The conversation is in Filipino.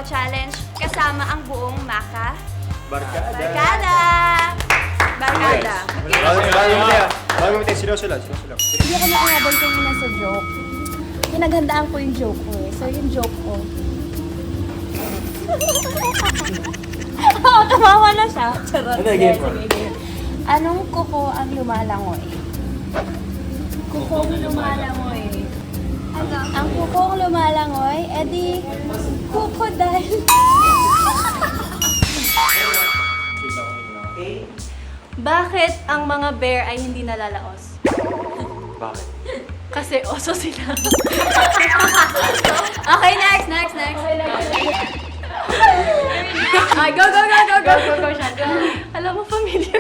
Challenge kasama ang buong Maka. Barkada. Barkada! Barkada. Bago mo tayo, seryoso lang. Hindi ako nakahabol kanina sa joke. Pinaghandaan ko yung joke ko eh. So yung joke ko. Oo, tumawa na siya. Charot. Ano, game mo? Sige. Anong kuko ang lumalangoy? Kukong lumalangoy. Ang kukong lumalangoy, edi crocodile. Bakit ang mga bear ay hindi nalalaos? Bakit? Kasi oso sila. Okay, next. Ay, go, siya. Go. Alam mo, pamilya